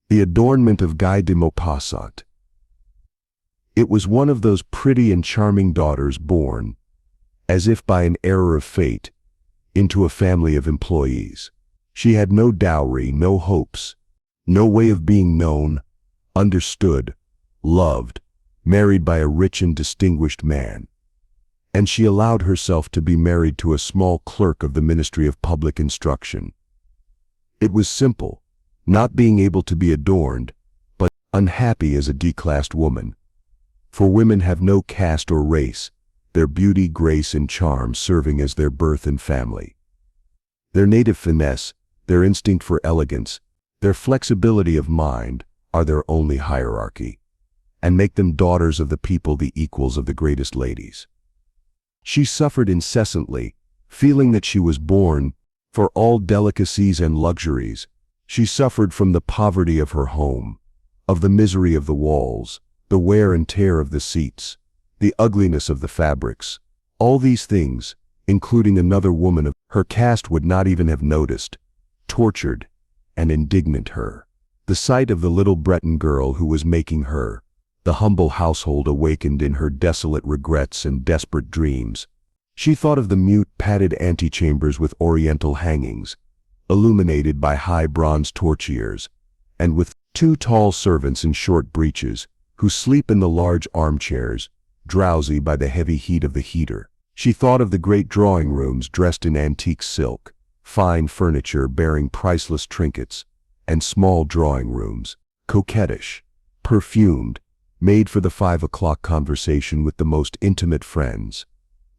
The adornment of Guy de Maupassant. It was one of those pretty and charming daughters born, as if by an error of fate, into a family of employees. She had no dowry, no hopes, no way of being known, understood, loved, married by a rich and distinguished man. And she allowed herself to be married to a small clerk of the Ministry of Public Instruction. It was simple, not being able to be adorned, but unhappy as a declassed woman. For women have no caste or race, their beauty, grace, and charm serving as their birth and family. Their native finesse, their instinct for elegance, their flexibility of mind are their only hierarchy, and make them daughters of the people, the equals of the greatest ladies. She suffered incessantly, feeling that she was born for all delicacies and luxuries. She suffered from the poverty of her home, of the misery of the walls, the wear and tear of the seats, the ugliness of the fabrics. All these things, including another woman of her caste, would not even have noticed, tortured, and indignant her. The sight of the little Breton girl who was making her, the humble household, awakened in her desolate regrets and desperate dreams. She thought of the mute, padded antechambers with oriental hangings, illuminated by high bronze torchieres, and with 2 tall servants in short breeches, who sleep in the large armchairs, drowsy by the heavy heat of the heater. She thought of the great drawing rooms dressed in antique silk, fine furniture bearing priceless trinkets, and small drawing rooms, coquettish, perfumed, made for the 5 o'clock conversation with the most intimate friends,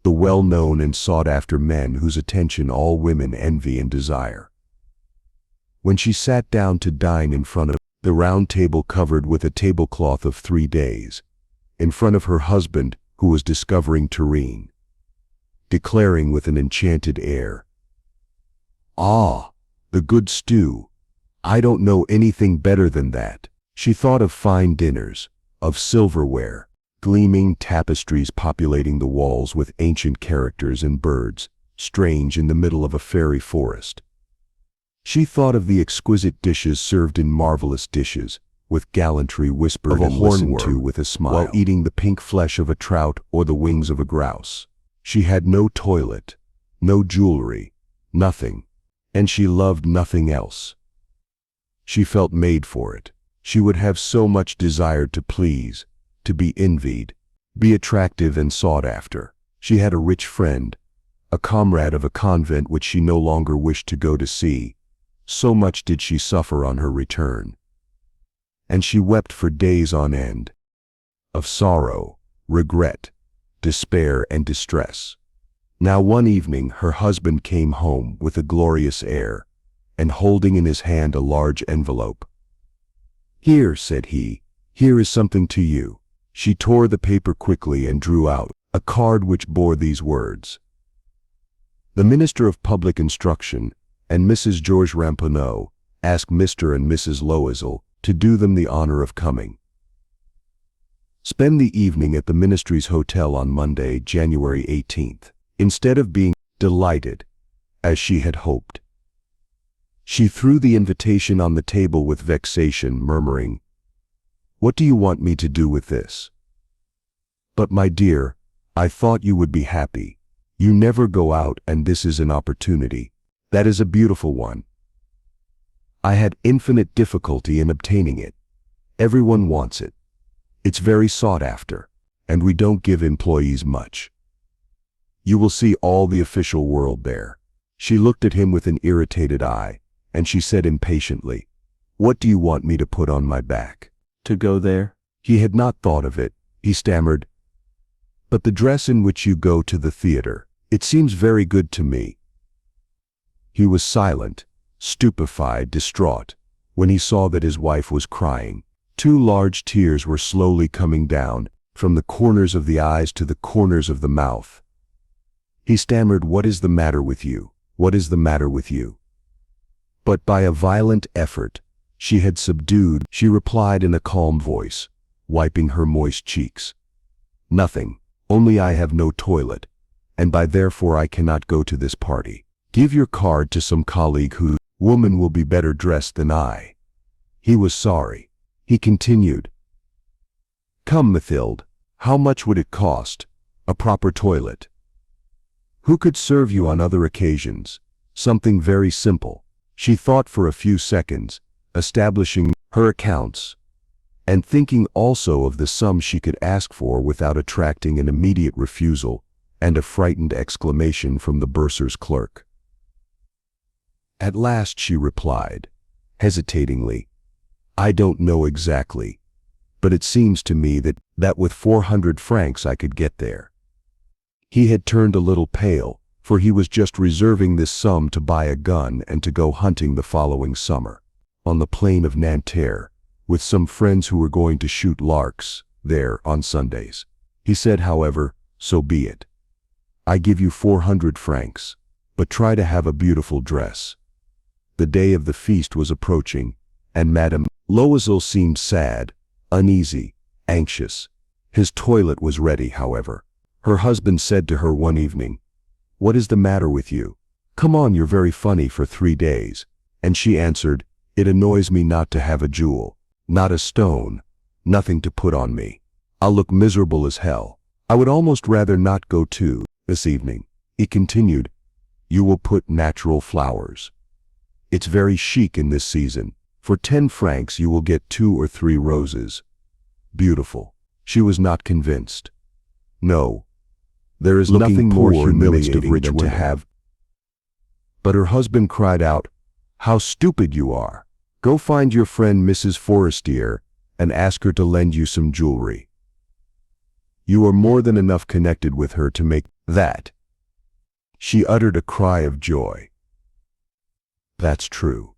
the well-known and sought-after men whose attention all women envy and desire. When she sat down to dine in front of the round table covered with a tablecloth of 3 days, in front of her husband who was discovering Turin, declaring with an enchanted air, "Ah, the good stew! I don't know anything better than that." She thought of fine dinners, of silverware, gleaming tapestries populating the walls with ancient characters and birds, strange in the middle of a fairy forest. She thought of the exquisite dishes served in marvelous dishes, with gallantry whispered and listened to with a smile, while eating the pink flesh of a trout or the wings of a grouse. She had no toilet, no jewelry, nothing, and she loved nothing else. She felt made for it. She would have so much desired to please, to be envied, be attractive and sought after. She had a rich friend, a comrade of a convent which she no longer wished to go to see. So much did she suffer on her return. And she wept for days on end, of sorrow, regret, despair, and distress. Now one evening her husband came home with a glorious air, and holding in his hand a large envelope. "Here," said he, "here is something to you." She tore the paper quickly and drew out a card which bore these words: "The Minister of Public Instruction and Mrs. Georges Ramponneau ask Mr. and Mrs. Loisel to do them the honor of coming. Spend the evening at the Ministry's Hotel on Monday, January 18th. Instead of being delighted, as she had hoped, she threw the invitation on the table with vexation, murmuring, "What do you want me to do with this? But my dear, I thought you would be happy. You never go out, and this is an opportunity. That is a beautiful one. I had infinite difficulty in obtaining it. Everyone wants it. It's very sought after, and we don't give employees much. You will see all the official world there." She looked at him with an irritated eye, and she said impatiently, "What do you want me to put on my back? To go there?" He had not thought of it. He stammered, "But the dress in which you go to the theater, it seems very good to me." He was silent, stupefied, distraught, when he saw that his wife was crying. 2 large tears were slowly coming down, from the corners of the eyes to the corners of the mouth. He stammered, "What is the matter with you? What is the matter with you?" But by a violent effort, she had subdued. She replied in a calm voice, wiping her moist cheeks, "Nothing, only I have no toilet, and therefore I cannot go to this party. Give your card to some colleague whose woman will be better dressed than I." He was sorry. He continued, "Come, Mathilde, how much would it cost? A proper toilet. Who could serve you on other occasions? Something very simple." She thought for a few seconds, establishing her accounts, and thinking also of the sum she could ask for without attracting an immediate refusal and a frightened exclamation from the bursar's clerk. At last she replied, hesitatingly, "I don't know exactly, but it seems to me that with 400 francs I could get there." He had turned a little pale, for he was just reserving this sum to buy a gun and to go hunting the following summer, on the plain of Nanterre, with some friends who were going to shoot larks there on Sundays. He said, however, "So be it. I give you 400 francs, but try to have a beautiful dress." The day of the feast was approaching, and Madame Loisel seemed sad, uneasy, anxious. His toilet was ready, however. Her husband said to her one evening, "What is the matter with you? Come on, you're very funny for 3 days." And she answered, "It annoys me not to have a jewel, not a stone, nothing to put on me. I'll look miserable as hell. I would almost rather not go to this evening." He continued, "You will put natural flowers. It's very chic in this season. For 10 francs you will get 2 or 3 roses. Beautiful." She was not convinced. No, there is nothing more humiliating than to have. But her husband cried out, "How stupid you are! Go find your friend Mrs. Forestier and ask her to lend you some jewelry. You are more than enough connected with her to make that." She uttered a cry of joy. "That's true.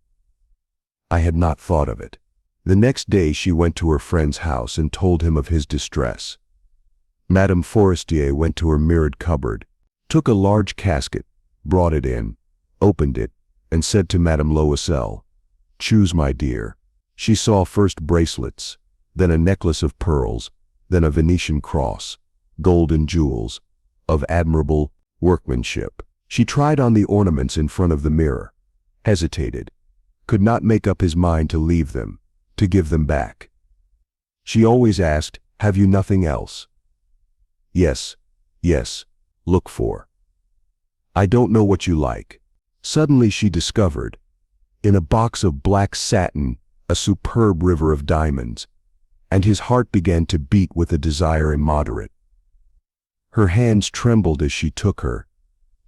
I had not thought of it." The next day she went to her friend's house and told him of his distress. Madame Forestier went to her mirrored cupboard, took a large casket, brought it in, opened it, and said to Madame Loisel, "Choose, my dear." She saw first bracelets, then a necklace of pearls, then a Venetian cross, golden jewels, of admirable workmanship. She tried on the ornaments in front of the mirror, hesitated, could not make up his mind to leave them, to give them back. She always asked, "Have you nothing else?" "Yes, yes, look for. I don't know what you like." Suddenly she discovered, in a box of black satin, a superb river of diamonds, and his heart began to beat with a desire immoderate. Her hands trembled as she took her.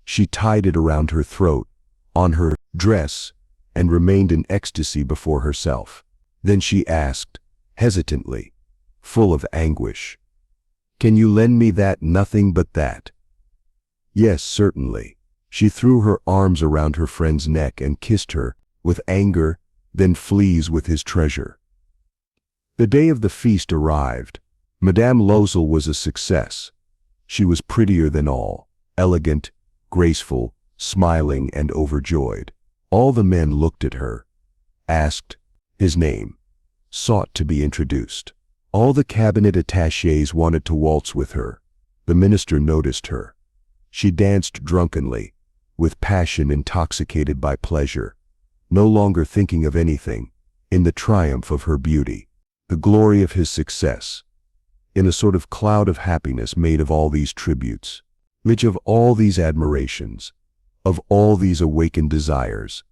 She tied it around her throat, on her dress, and remained in ecstasy before herself. Then she asked, hesitantly, full of anguish, "Can you lend me that, nothing but that?" "Yes, certainly." She threw her arms around her friend's neck and kissed her, with anger, then flees with his treasure. The day of the feast arrived. Madame Loisel was a success. She was prettier than all, elegant, graceful, smiling, and overjoyed. All the men looked at her, asked his name, sought to be introduced. All the cabinet attachés wanted to waltz with her. The minister noticed her. She danced drunkenly, with passion intoxicated by pleasure, no longer thinking of anything, in the triumph of her beauty, the glory of his success, in a sort of cloud of happiness made of all these tributes, which of all these admirations, of all these awakened desires,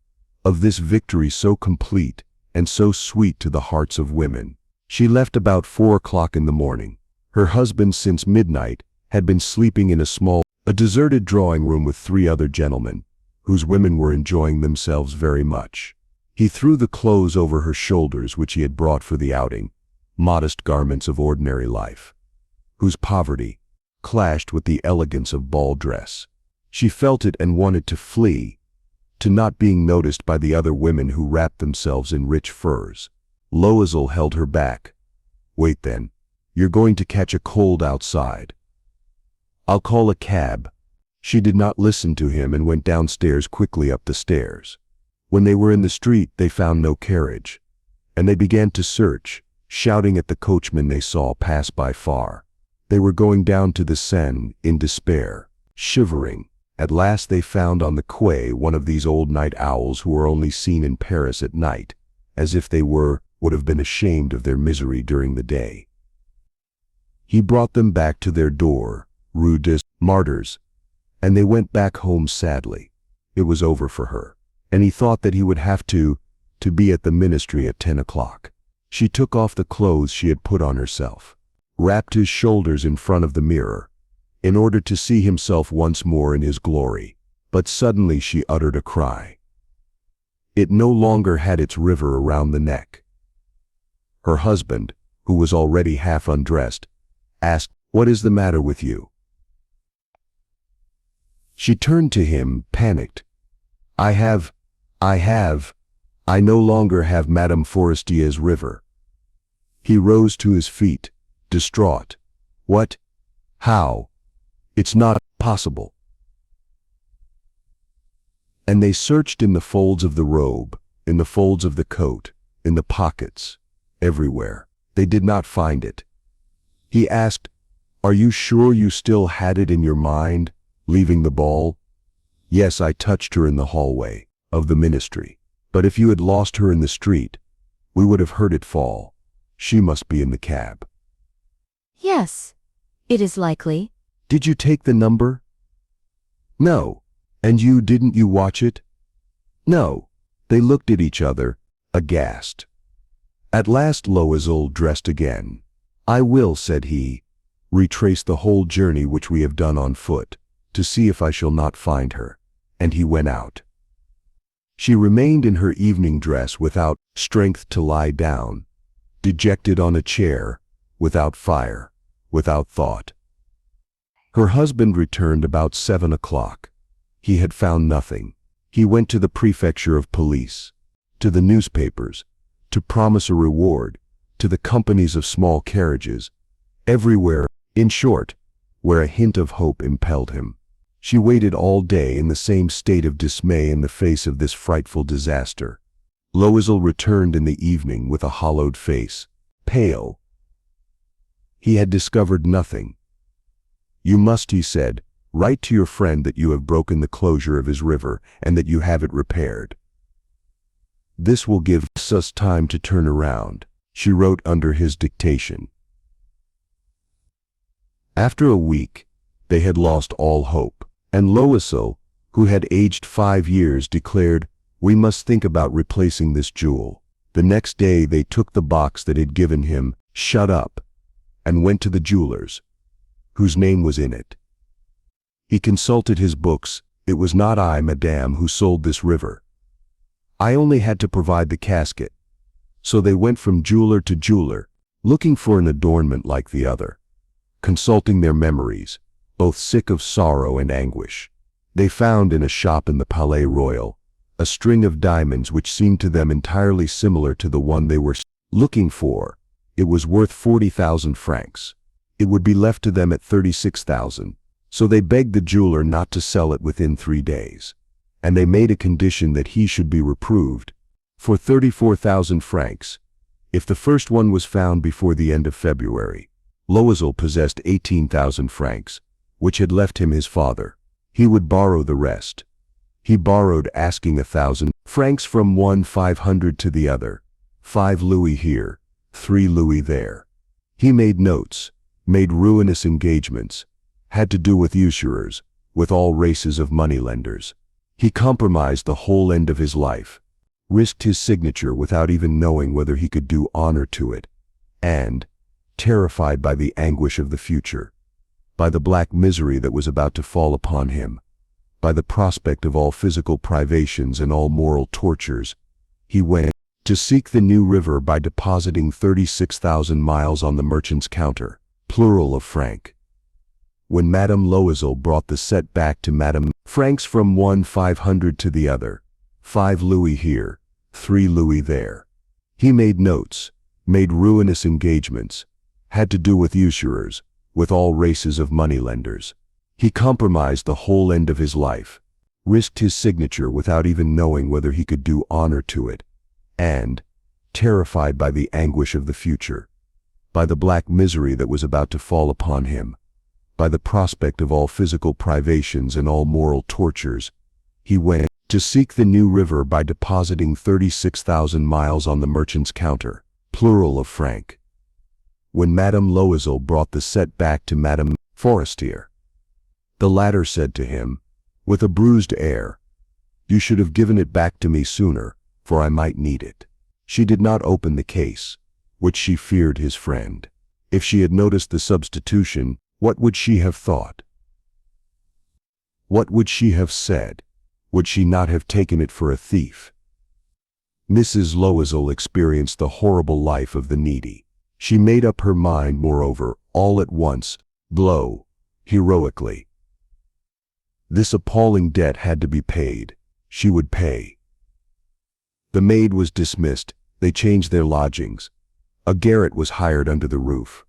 of this victory so complete and so sweet to the hearts of women. She left about 4 o'clock in the morning. Her husband, since midnight, had been sleeping in a deserted drawing room with 3 other gentlemen, whose women were enjoying themselves very much. He threw the clothes over her shoulders which he had brought for the outing, modest garments of ordinary life, whose poverty clashed with the elegance of ball dress. She felt it and wanted to flee, to not being noticed by the other women who wrapped themselves in rich furs. Loisel held her back. "Wait then. You're going to catch a cold outside. I'll call a cab." She did not listen to him and went downstairs quickly up the stairs. When they were in the street, they found no carriage, and they began to search, shouting at the coachman they saw pass by far. They were going down to the Seine in despair, shivering. At last they found on the quay one of these old night owls who are only seen in Paris at night, as if they were would have been ashamed of their misery during the day. He brought them back to their door, Rue des Martyrs, and they went back home sadly. It was over for her, and he thought that he would have to be at the ministry at 10 o'clock. She took off the clothes she had put on herself, wrapped his shoulders in front of the mirror, in order to see himself once more in his glory. But suddenly she uttered a cry. It no longer had its river around the neck. Her husband, who was already half undressed, asked, "What is the matter with you?" She turned to him, panicked. I no longer have Madame Forestier's river." He rose to his feet, distraught. "What? How? It's not possible." And they searched in the folds of the robe, in the folds of the coat, in the pockets, everywhere. They did not find it. He asked, "Are you sure you still had it in your mind, leaving the ball?" "Yes, I touched her in the hallway of the ministry. But if you had lost her in the street, we would have heard it fall. She must be in the cab." "Yes, it is likely." "Did you take the number?" "No." "And didn't you watch it?" "No." They looked at each other, aghast. At last Loisel dressed again. "I will," said he, "retrace the whole journey which we have done on foot, to see if I shall not find her." And he went out. She remained in her evening dress without strength to lie down, dejected on a chair, without fire, without thought. Her husband returned about 7 o'clock. He had found nothing. He went to the prefecture of police, to the newspapers, to promise a reward, to the companies of small carriages, everywhere, in short, where a hint of hope impelled him. She waited all day in the same state of dismay in the face of this frightful disaster. Loisel returned in the evening with a hollowed face, pale. He had discovered nothing. "You must," he said, "write to your friend that you have broken the closure of his river and that you have it repaired. This will give us time to turn around." She wrote under his dictation. After a week, they had lost all hope, and Loisel, who had aged 5 years, declared, "We must think about replacing this jewel." The next day they took the box that had given him "shut up" and went to the jeweler's, whose name was in it. He consulted his books. "It was not I, madame, who sold this river. I only had to provide the casket." So they went from jeweler to jeweler, looking for an adornment like the other, consulting their memories, both sick of sorrow and anguish. They found in a shop in the Palais Royal a string of diamonds which seemed to them entirely similar to the one they were looking for. It was worth 40,000 francs. It would be left to them at 36,000. So they begged the jeweler not to sell it within 3 days. And they made a condition that he should be reproved for 34,000 francs if the first one was found before the end of February. Loisel possessed 18,000 francs, which had left him his father. He would borrow the rest. He borrowed, asking 1,000 francs from one, 500 to the other, 5 louis here, 3 louis there. He made notes, made ruinous engagements, had to do with usurers, with all races of moneylenders. He compromised the whole end of his life, risked his signature without even knowing whether he could do honor to it, and, terrified by the anguish of the future, by the black misery that was about to fall upon him, by the prospect of all physical privations and all moral tortures, he went to seek the new river by depositing 36,000 miles on the merchant's counter, plural of franc. When Madame Loisel brought the set back to Madame, francs from one, 500 to the other, 5 louis here, 3 louis there. He made notes, made ruinous engagements, had to do with usurers, with all races of moneylenders. He compromised the whole end of his life, risked his signature without even knowing whether he could do honor to it, and, terrified by the anguish of the future, by the black misery that was about to fall upon him, by the prospect of all physical privations and all moral tortures, he went to seek the new river by depositing 36,000 miles on the merchant's counter, plural of franc. When Madame Loisel brought the set back to Madame Forestier, the latter said to him, with a bruised air, "You should have given it back to me sooner, for I might need it." She did not open the case, which she feared his friend. If she had noticed the substitution, what would she have thought? What would she have said? Would she not have taken it for a thief? Mrs. Loisel experienced the horrible life of the needy. She made up her mind, moreover, all at once, heroically. This appalling debt had to be paid. She would pay. The maid was dismissed. They changed their lodgings. A garret was hired under the roof.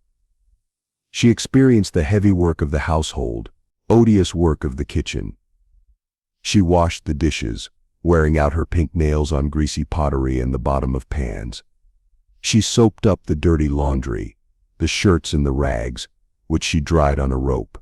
She experienced the heavy work of the household, odious work of the kitchen. She washed the dishes, wearing out her pink nails on greasy pottery and the bottom of pans. She soaped up the dirty laundry, the shirts and the rags, which she dried on a rope.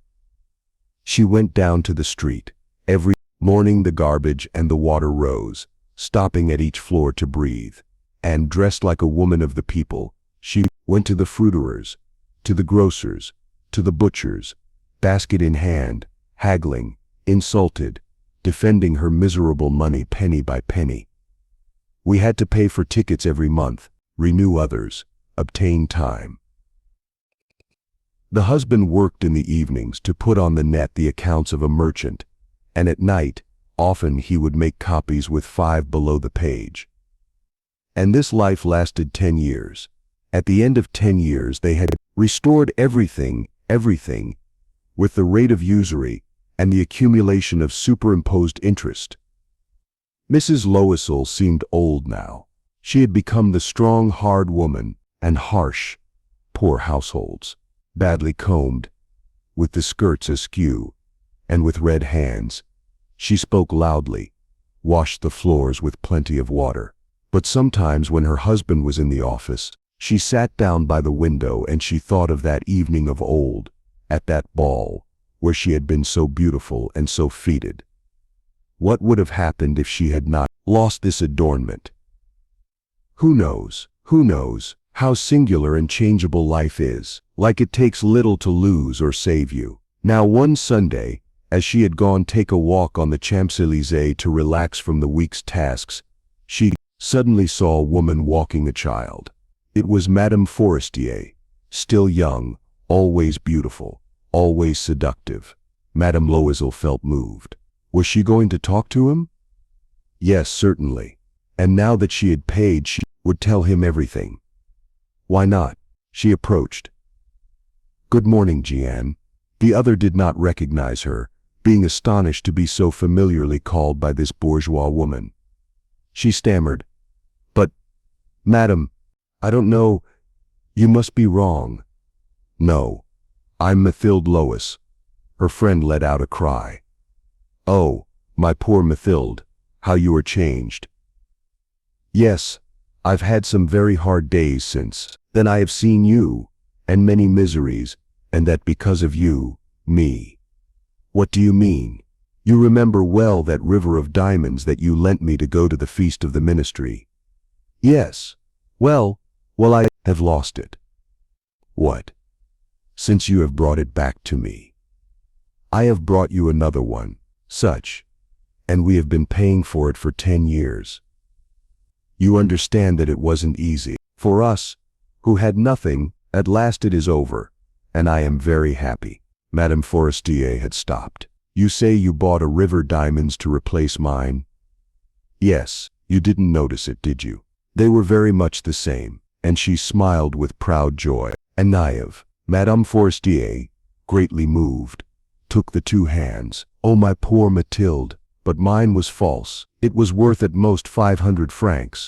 She went down to the street. Every morning the garbage and the water rose, stopping at each floor to breathe. And dressed like a woman of the people, she went to the fruiterers, to the grocers, to the butchers, basket in hand, haggling, insulted, defending her miserable money penny by penny. We had to pay for tickets every month, renew others, obtain time. The husband worked in the evenings to put on the net the accounts of a merchant, and at night, often he would make copies with 5 below the page. And this life lasted 10 years. At the end of 10 years they had restored everything, with the rate of usury and the accumulation of superimposed interest. Mrs. Loisel seemed old now. She had become the strong, hard woman, and harsh, poor households, badly combed, with the skirts askew, and with red hands. She spoke loudly, washed the floors with plenty of water. But sometimes when her husband was in the office, she sat down by the window and she thought of that evening of old, at that ball, where she had been so beautiful and so feted. What would have happened if she had not lost this adornment? Who knows how singular and changeable life is, like it takes little to lose or save you. Now one Sunday, as she had gone take a walk on the Champs-Élysées to relax from the week's tasks, she suddenly saw a woman walking a child. It was Madame Forestier, still young, always beautiful, always seductive. Madame Loisel felt moved. Was she going to talk to him? Yes, certainly. And now that she had paid, she would tell him everything. Why not? She approached. "Good morning, Jeanne." The other did not recognize her, being astonished to be so familiarly called by this bourgeois woman. She stammered, "But, madam, I don't know, you must be wrong." "No, I'm Mathilde Lois." Her friend let out a cry. "Oh, my poor Mathilde, how you are changed." "Yes, I've had some very hard days since then. I have seen you, and many miseries, and that because of you, me." "What do you mean? You remember well that river of diamonds that you lent me to go to the feast of the ministry?" "Yes. Well, I have lost it." "What? Since you have brought it back to me." "I have brought you another one, and we have been paying for it for 10 years. You understand that it wasn't easy for us, who had nothing. At last it is over, and I am very happy." Madame Forestier had stopped. "You say you bought a river diamonds to replace mine?" "Yes, you didn't notice it, did you? They were very much the same," and she smiled with proud joy and naïve. Madame Forestier, greatly moved, took the 2 hands. "Oh, my poor Mathilde, but mine was false. It was worth at most 500 francs.